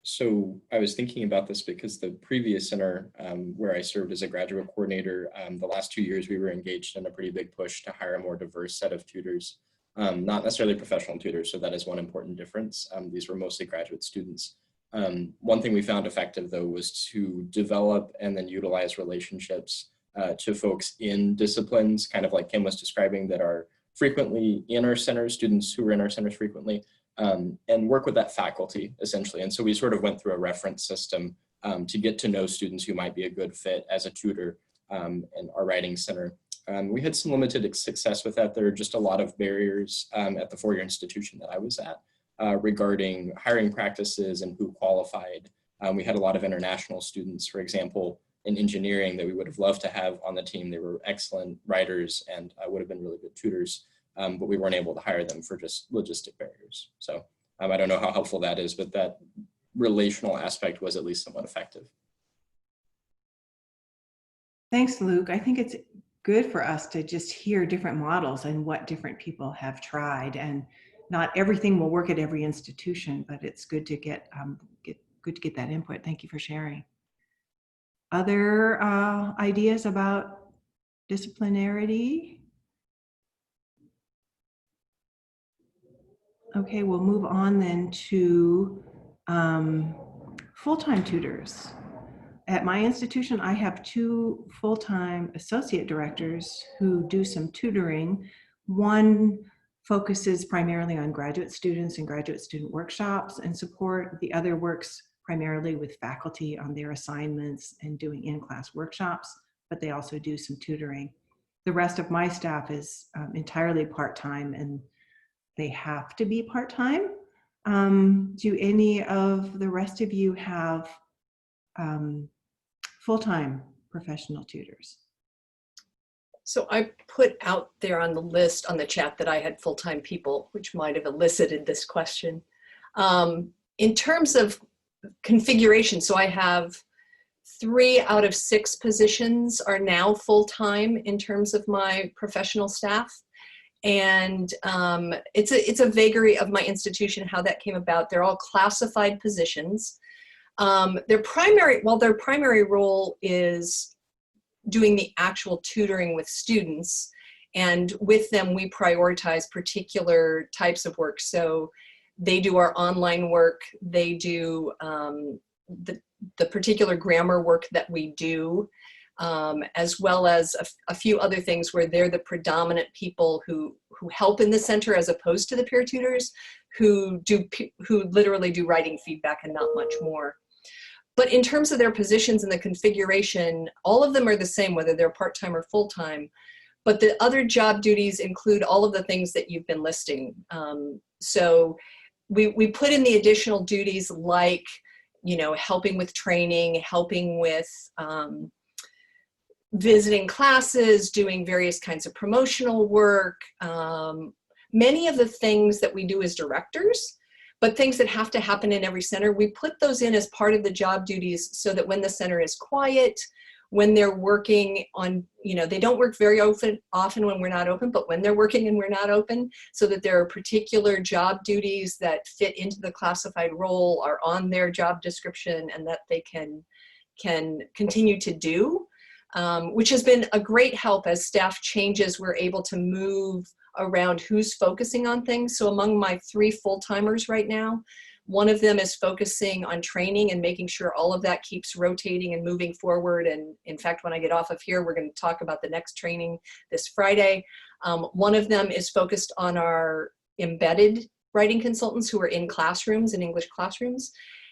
So I was thinking about this because the previous center where I served as a graduate coordinator, the last 2 years we were engaged in a pretty big push to hire a more diverse set of tutors, not necessarily professional tutors, so that is one important difference. These were mostly graduate students. One thing we found effective, though, was to develop and then utilize relationships to folks in disciplines, kind of like Kim was describing, that are frequently in our centers, students who are in our centers frequently, and work with that faculty, essentially. And so we sort of went through a reference system to get to know students who might be a good fit as a tutor in our writing center. We had some limited success with that. There are just a lot of barriers at the four-year institution that I was at regarding hiring practices and who qualified. We had a lot of international students, for example. in engineering that we would have loved to have on the team. They were excellent writers and would have been really good tutors, but we weren't able to hire them for just logistic barriers. So I don't know how helpful that is, but that relational aspect was at least somewhat effective. Thanks, Luke. I think it's good for us to just hear different models and what different people have tried. And not everything will work at every institution, but it's good to get that input. Thank you for sharing. Other ideas about disciplinarity? Okay, we'll move on then to full-time tutors. At my institution, I have 2 full-time associate directors who do some tutoring. One focuses primarily on graduate students and graduate student workshops and support. The other works primarily with faculty on their assignments and doing in-class workshops, but they also do some tutoring. The rest of my staff is entirely part-time, and they have to be part-time. Do any of the rest of you have full-time professional tutors? So I put out there on the list on the chat that I had full-time people, which might have elicited this question. In terms of configuration, so I have 3 out of 6 positions are now full-time in terms of my professional staff. And it's a vagary of my institution how that came about. They're all classified positions. Their primary role is doing the actual tutoring with students, and with them we prioritize particular types of work. So they do our online work, they do the particular grammar work that we do, as well as a few other things where they're the predominant people who help in the center, as opposed to the peer tutors who literally do writing feedback and not much more. But in terms of their positions and the configuration, all of them are the same, whether they're part-time or full-time. But the other job duties include all of the things that you've been listing. So we put in the additional duties like, helping with training, helping with visiting classes, doing various kinds of promotional work, many of the things that we do as directors. But things that have to happen in every center, we put those in as part of the job duties so that when the center is quiet, when they're working on, they don't work very often when we're not open, but when they're working and we're not open, so that there are particular job duties that fit into the classified role, are on their job description, and that they can continue to do, which has been a great help. As staff changes, we're able to move around who's focusing on things. So among my 3 full-timers right now, one of them is focusing on training and making sure all of that keeps rotating and moving forward. And in fact, when I get off of here, we're going to talk about the next training this Friday. One of them is focused on our embedded writing consultants who are in classrooms, in English classrooms.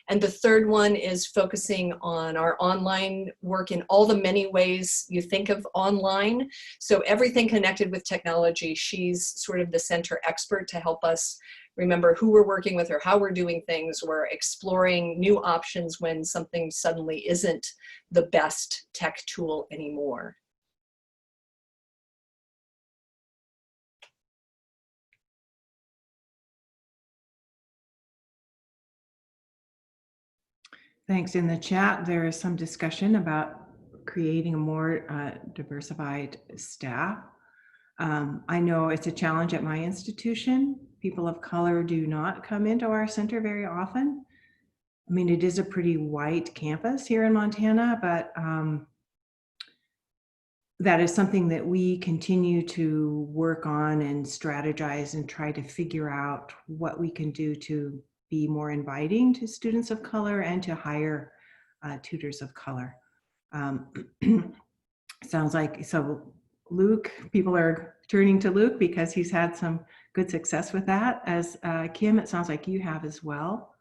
And the third one is focusing on our online work in all the many ways you think of online. So everything connected with technology, she's sort of the center expert to help us remember who we're working with or how we're doing things. We're exploring new options when something suddenly isn't the best tech tool anymore. Thanks. In the chat, there is some discussion about creating a more diversified staff. I know it's a challenge at my institution. People of color do not come into our center very often. I mean, it is a pretty white campus here in Montana, but that is something that we continue to work on and strategize and try to figure out what we can do to be more inviting to students of color and to hire tutors of color. Sounds like, so Luke, people are turning to Luke because he's had some good success with that. As Kim, it sounds like you have as well.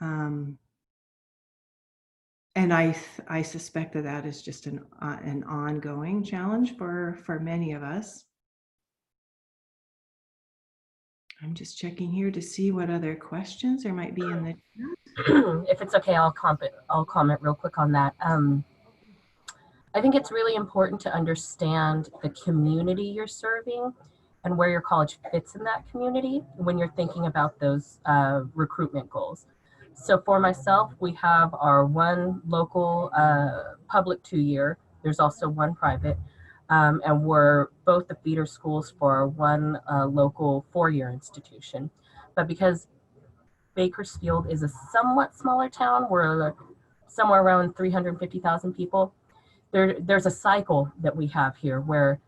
And I suspect that that is just an ongoing challenge for many of us. I'm just checking here to see what other questions there might be in the chat. If it's okay, I'll comment real quick on that. I think it's really important to understand the community you're serving and where your college fits in that community when you're thinking about those recruitment goals. So for myself, we have our one local public 2-year. There's also one private, and we're both the feeder schools for our one local 4-year institution. But because Bakersfield is a somewhat smaller town, we're somewhere around 350,000 people. There's a cycle that we have here where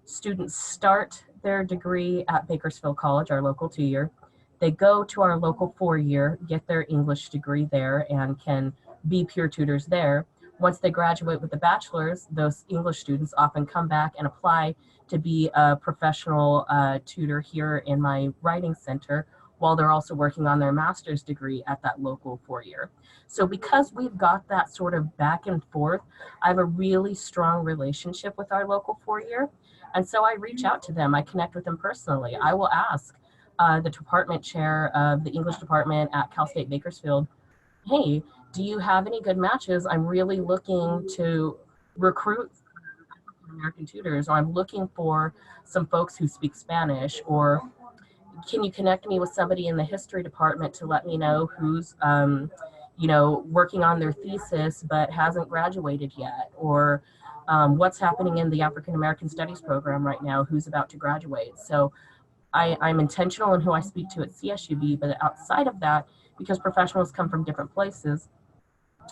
students start their degree at Bakersfield College, our local 2-year. They go to our local 4-year, get their English degree there, and can be peer tutors there. Once they graduate with a bachelor's, those English students often come back and apply to be a professional tutor here in my writing center while they're also working on their master's degree at that local 4-year. So because we've got that sort of back and forth, I have a really strong relationship with our local 4-year. And so I reach out to them, I connect with them personally. I will ask the department chair of the English department at Cal State Bakersfield, hey, do you have any good matches? I'm really looking to recruit American tutors, or I'm looking for some folks who speak Spanish, or can you connect me with somebody in the history department to let me know who's working on their thesis but hasn't graduated yet, or what's happening in the African American Studies program right now, who's about to graduate. So I'm intentional in who I speak to at CSUB, but outside of that, because professionals come from different places,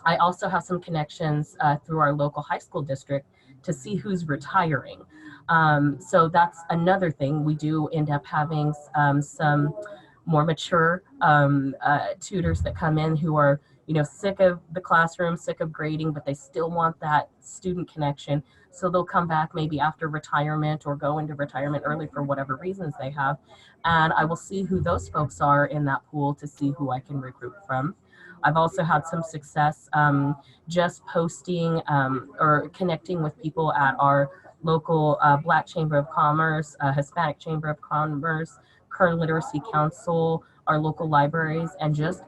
I also have some connections through our local high school district to see who's retiring. So that's another thing. We do end up having some more mature tutors that come in who are, sick of the classroom, sick of grading, but they still want that student connection. So they'll come back maybe after retirement or go into retirement early for whatever reasons they have. And I will see who those folks are in that pool to see who I can recruit from. I've also had some success just posting or connecting with people at our local Black Chamber of Commerce, Hispanic Chamber of Commerce, Kern Literacy Council, our local libraries, and just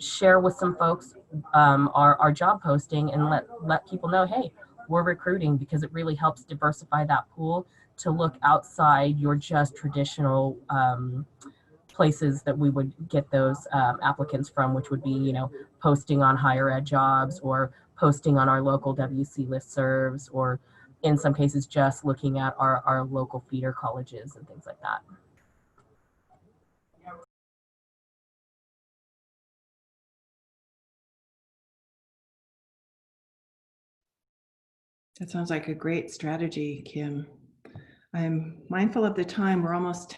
share with some folks our job posting and let people know, hey, we're recruiting, because it really helps diversify that pool to look outside your just traditional places that we would get those applicants from, which would be, posting on higher ed jobs or posting on our local WC listservs, or in some cases, just looking at our local feeder colleges and things like that. That sounds like a great strategy, Kim. I'm mindful of the time. We're almost.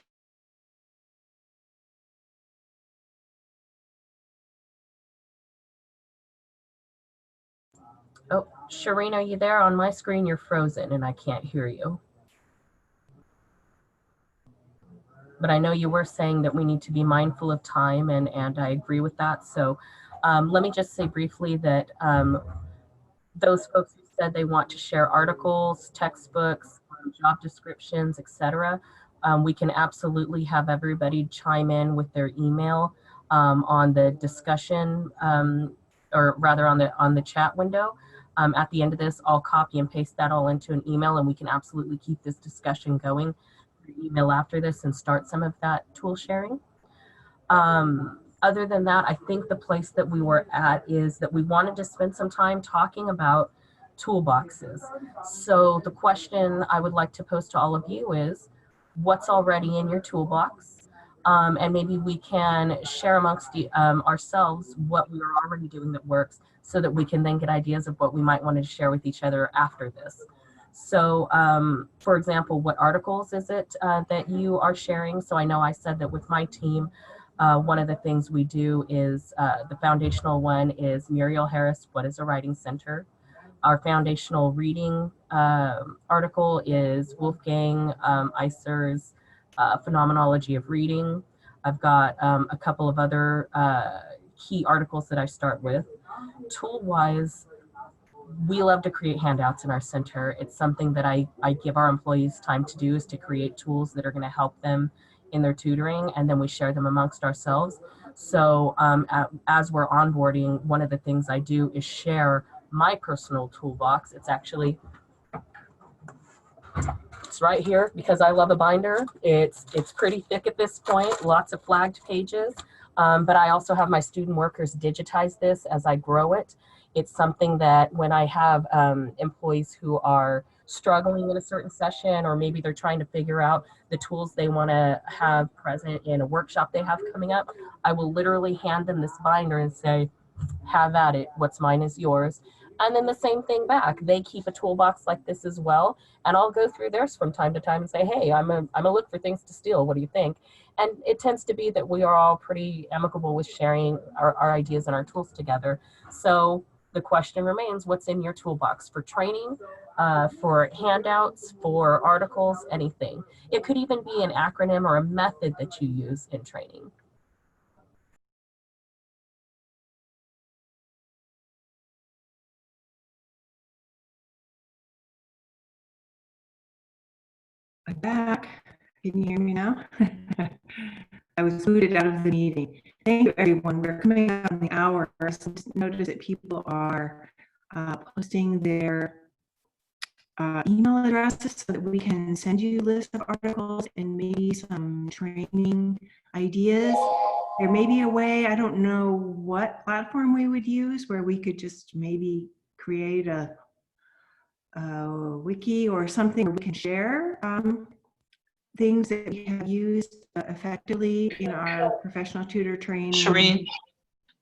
Oh, Shireen, are you there? On my screen, you're frozen and I can't hear you. But I know you were saying that we need to be mindful of time, and I agree with that. So let me just say briefly that those folks who said they want to share articles, textbooks, job descriptions, etc., we can absolutely have everybody chime in with their email on the discussion, or rather on the chat window. At the end of this, I'll copy and paste that all into an email, and we can absolutely keep this discussion going through email after this and start some of that tool sharing. Other than that, I think the place that we were at is that we wanted to spend some time talking about toolboxes. So the question I would like to pose to all of you is, what's already in your toolbox? And maybe we can share amongst ourselves what we are already doing that works, so that we can then get ideas of what we might want to share with each other after this. So for example, what articles is it that you are sharing? So I know I said that with my team, one of the things we do is the foundational one is Muriel Harris, What is a Writing Center? Our foundational reading article is Wolfgang Iser's Phenomenology of Reading. I've got a couple of other key articles that I start with. Tool-wise, we love to create handouts in our center. It's something that I give our employees time to do, is to create tools that are going to help them in their tutoring, and then we share them amongst ourselves. So as we're onboarding, one of the things I do is share my personal toolbox. It's right here because I love a binder. It's pretty thick at this point, lots of flagged pages. But I also have my student workers digitize this as I grow it. It's something that when I have employees who are struggling in a certain session, or maybe they're trying to figure out the tools they want to have present in a workshop they have coming up, I will literally hand them this binder and say, have at it. What's mine is yours. And then the same thing back. They keep a toolbox like this as well. And I'll go through theirs from time to time and say, hey, I'm a look for things to steal. What do you think? And it tends to be that we are all pretty amicable with sharing our ideas and our tools together. So the question remains, what's in your toolbox for training, for handouts, for articles, anything. It could even be an acronym or a method that you use in training. I'm back. Can you hear me now? I was booted out of the meeting. Thank you, everyone. We're coming up on the hour. So notice that people are posting their email addresses so that we can send you a list of articles and maybe some training ideas. There may be a way, I don't know what platform we would use, where we could just maybe create a wiki or something where we can share things that we have used effectively in our professional tutor training. Shireen,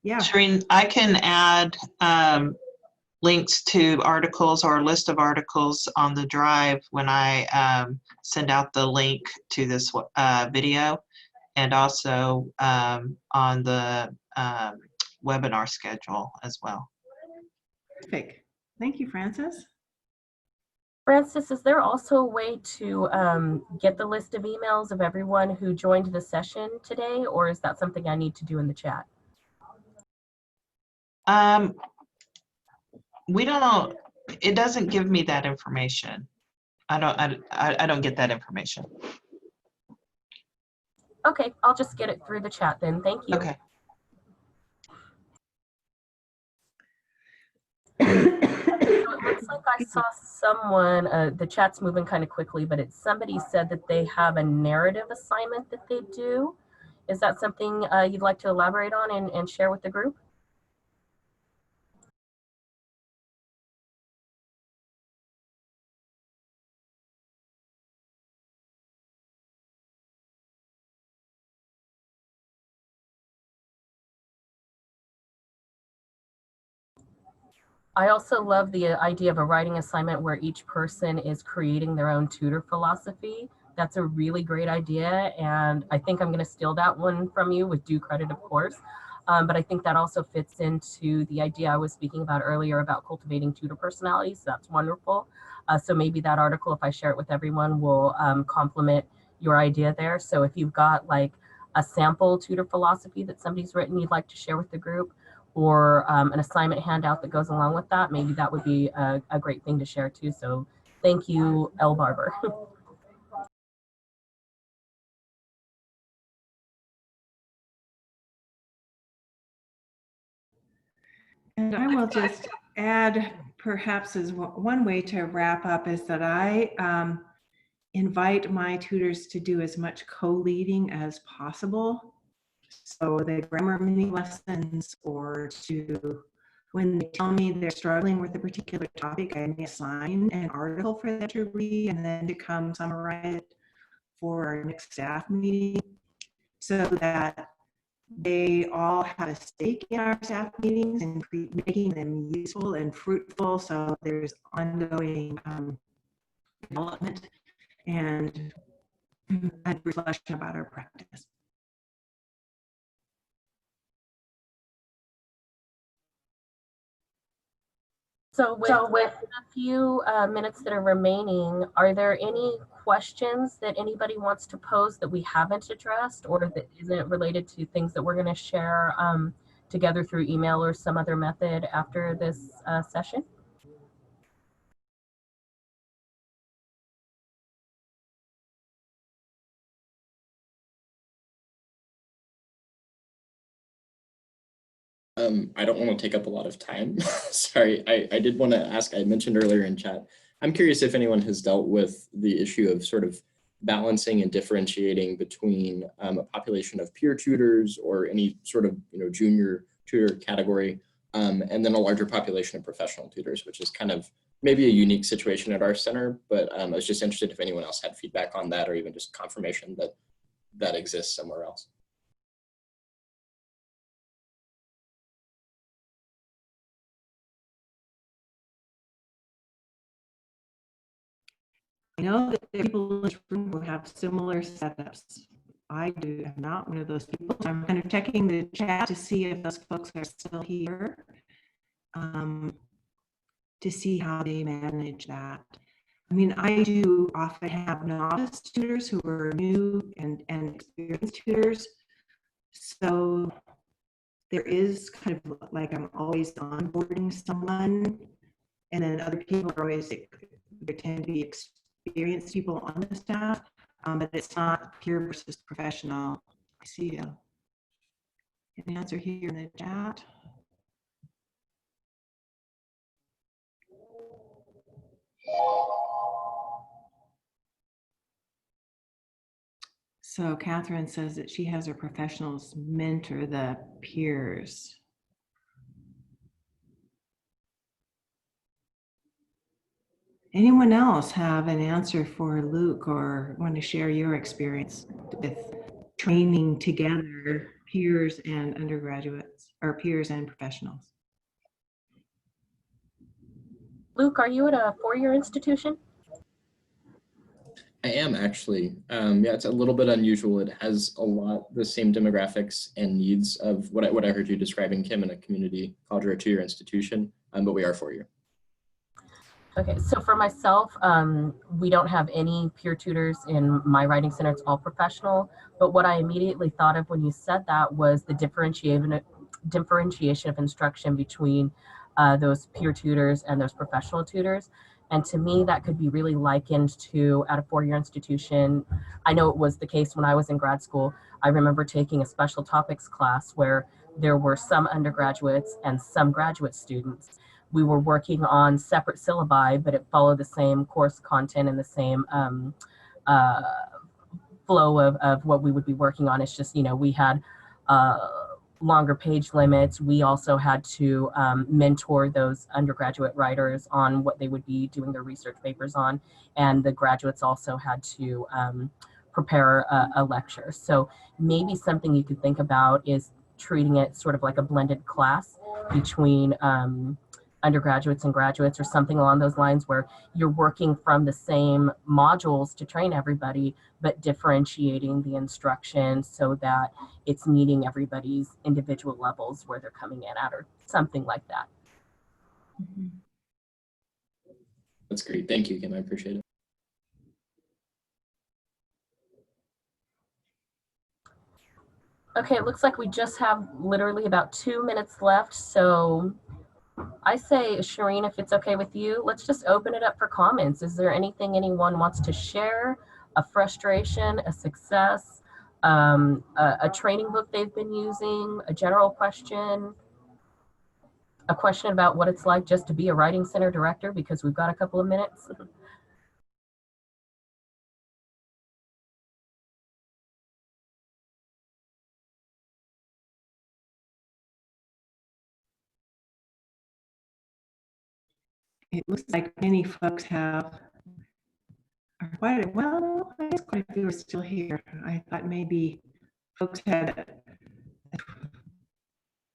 yeah. Shireen, I can add links to articles or a list of articles on the drive when I send out the link to this video, and also on the webinar schedule as well. Perfect. Thank you, Francis. Francis, is there also a way to get the list of emails of everyone who joined the session today, or is that something I need to do in the chat? We don't know. It doesn't give me that information. I don't get that information. Okay, I'll just get it through the chat then. Thank you. Okay. It looks like I saw someone, the chat's moving kind of quickly, but somebody said that they have a narrative assignment that they do. Is that something you'd like to elaborate on and share with the group? I also love the idea of a writing assignment where each person is creating their own tutor philosophy. That's a really great idea, and I think I'm going to steal that one from you with due credit, of course. But I think that also fits into the idea I was speaking about earlier about cultivating tutor personalities. So that's wonderful. So maybe that article, if I share it with everyone, will complement your idea there. So if you've got like a sample tutor philosophy that somebody's written you'd like to share with the group, or an assignment handout that goes along with that, maybe that would be a great thing to share too. So thank you, L. Barber. And I will just add, perhaps as one way to wrap up, is that I invite my tutors to do as much co-leading as possible. So the grammar mini lessons, or to, when they tell me they're struggling with a particular topic, I may assign an article for them to read and then to come summarize it for our next staff meeting, so that they all have a stake in our staff meetings and making them useful and fruitful. So there's ongoing development and reflection about our practice. So with a few minutes that are remaining, are there any questions that anybody wants to pose that we haven't addressed, or that isn't related to things that we're going to share together through email or some other method after this session? I don't want to take up a lot of time. Sorry, I did want to ask, I mentioned earlier in chat, I'm curious if anyone has dealt with the issue of sort of balancing and differentiating between a population of peer tutors or any sort of junior tutor category, and then a larger population of professional tutors, which is kind of maybe a unique situation at our center, but I was just interested if anyone else had feedback on that or even just confirmation that that exists somewhere else. I know that there are people in this room who have similar setups. I do. I'm not one of those people. So I'm kind of checking the chat to see if those folks are still here, to see how they manage that. I mean, I do often have novice tutors who are new and experienced tutors. So there is kind of like I'm always onboarding someone, and then other people are always, there tend to be experienced people on the staff, but it's not peer versus professional. I see an answer here in the chat. So Catherine says that she has her professionals mentor the peers. Anyone else have an answer for Luke or want to share your experience with training together peers and undergraduates, or peers and professionals? Luke, are you at a four-year institution? I am actually. Yeah, it's a little bit unusual. It has a lot the same demographics and needs of what I heard you describing, Kim, in a community college or a two-year institution, but we are four-year. Okay, so for myself, we don't have any peer tutors in my writing center. It's all professional. But what I immediately thought of when you said that was the differentiation of instruction between those peer tutors and those professional tutors. And to me, that could be really likened to at a four-year institution. I know it was the case when I was in grad school. I remember taking a special topics class where there were some undergraduates and some graduate students. We were working on separate syllabi, but it followed the same course content and the same flow of what we would be working on. It's just, we had longer page limits. We also had to mentor those undergraduate writers on what they would be doing their research papers on. And the graduates also had to prepare a lecture. So maybe something you could think about is treating it sort of like a blended class between undergraduates and graduates or something along those lines where you're working from the same modules to train everybody, but differentiating the instruction so that it's meeting everybody's individual levels where they're coming in at or something like that. That's great. Thank you, Kim. I appreciate it. Okay, it looks like we just have literally about 2 minutes left. So I say, Shireen, if it's okay with you, let's just open it up for comments. Is there anything anyone wants to share? A frustration, a success, a training book they've been using, a general question, a question about what it's like just to be a writing center director, because we've got a couple of minutes. It looks like many folks have, well, I guess quite a few are still here. I thought maybe folks had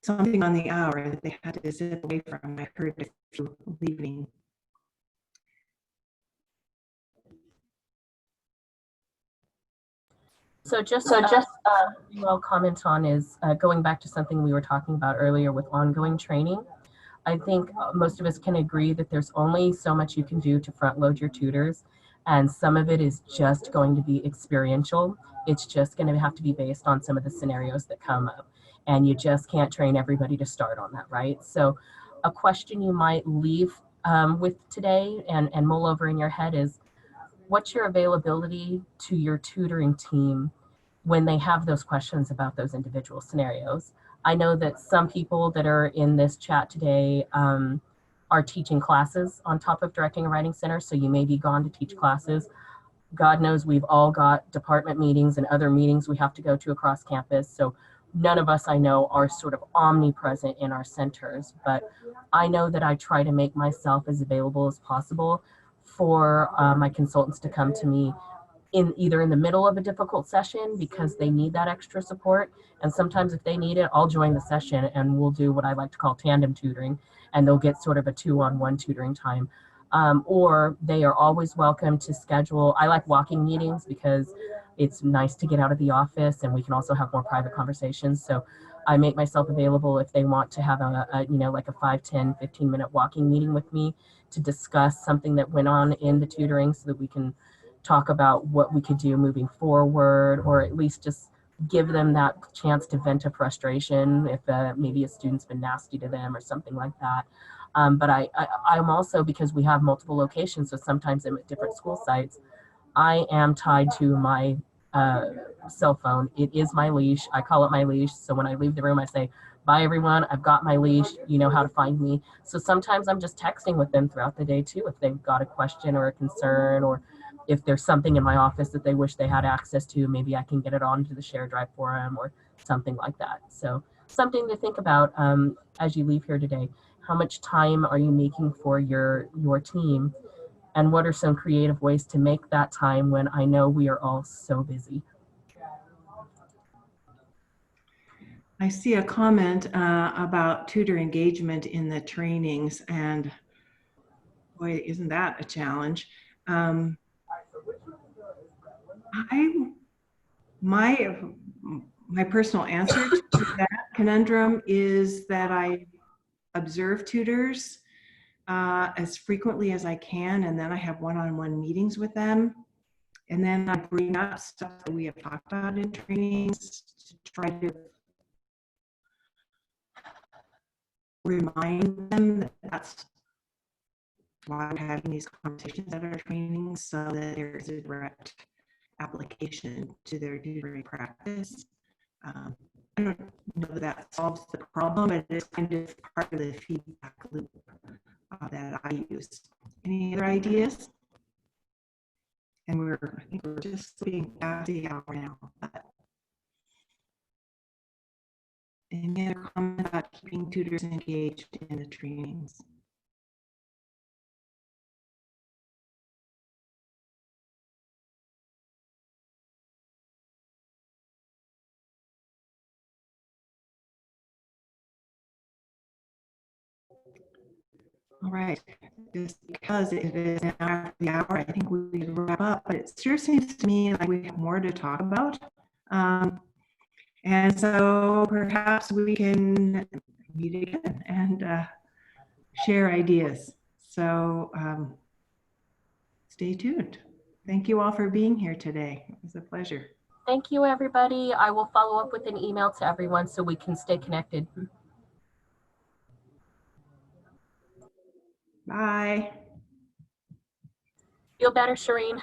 something on the hour that they had to zip away from. I heard a few leaving. So just I'll comment on is going back to something we were talking about earlier with ongoing training. I think most of us can agree that there's only so much you can do to front load your tutors, and some of it is just going to be experiential. It's just going to have to be based on some of the scenarios that come up, and you just can't train everybody to start on that, right? So a question you might leave with today and mull over in your head is, what's your availability to your tutoring team when they have those questions about those individual scenarios? I know that some people that are in this chat today are teaching classes on top of directing a writing center, so you may be gone to teach classes. God knows we've all got department meetings and other meetings we have to go to across campus, so none of us I know are sort of omnipresent in our centers, but I know that I try to make myself as available as possible for my consultants to come to me either in the middle of a difficult session because they need that extra support. And sometimes if they need it, I'll join the session and we'll do what I like to call tandem tutoring, and they'll get sort of a 2-on-1 tutoring time. Or they are always welcome to schedule. I like walking meetings because it's nice to get out of the office and we can also have more private conversations. So I make myself available if they want to have like a 5, 10, 15-minute walking meeting with me to discuss something that went on in the tutoring so that we can talk about what we could do moving forward, or at least just give them that chance to vent a frustration if maybe a student's been nasty to them or something like that. But I'm also, because we have multiple locations, so sometimes I'm at different school sites, I am tied to my cell phone. It is my leash. I call it my leash. So when I leave the room, I say, bye everyone, I've got my leash. You know how to find me. So sometimes I'm just texting with them throughout the day too, if they've got a question or a concern, or if there's something in my office that they wish they had access to, maybe I can get it onto the share drive for them or something like that. So something to think about as you leave here today. How much time are you making for your team? And what are some creative ways to make that time when I know we are all so busy? I see a comment about tutor engagement in the trainings, and boy, isn't that a challenge. My personal answer to that conundrum is that I observe tutors as frequently as I can, and then I have one-on-one meetings with them, and then I bring up stuff that we have talked about in trainings to try to remind them that that's why we're having these conversations at our trainings, so that there's a direct application to their tutoring practice. I don't know that that solves the problem, but it's kind of part of the feedback loop that I use. Any other ideas? And I think we're just being past the hour now. But any other comment about keeping tutors engaged in the trainings? All right, just because it is an hour after the hour, I think we can wrap up, but it sure seems to me like we have more to talk about. And so perhaps we can meet again and share ideas. So stay tuned. Thank you all for being here today. It was a pleasure. Thank you, everybody. I will follow up with an email to everyone so we can stay connected. Bye. Feel better, Shireen.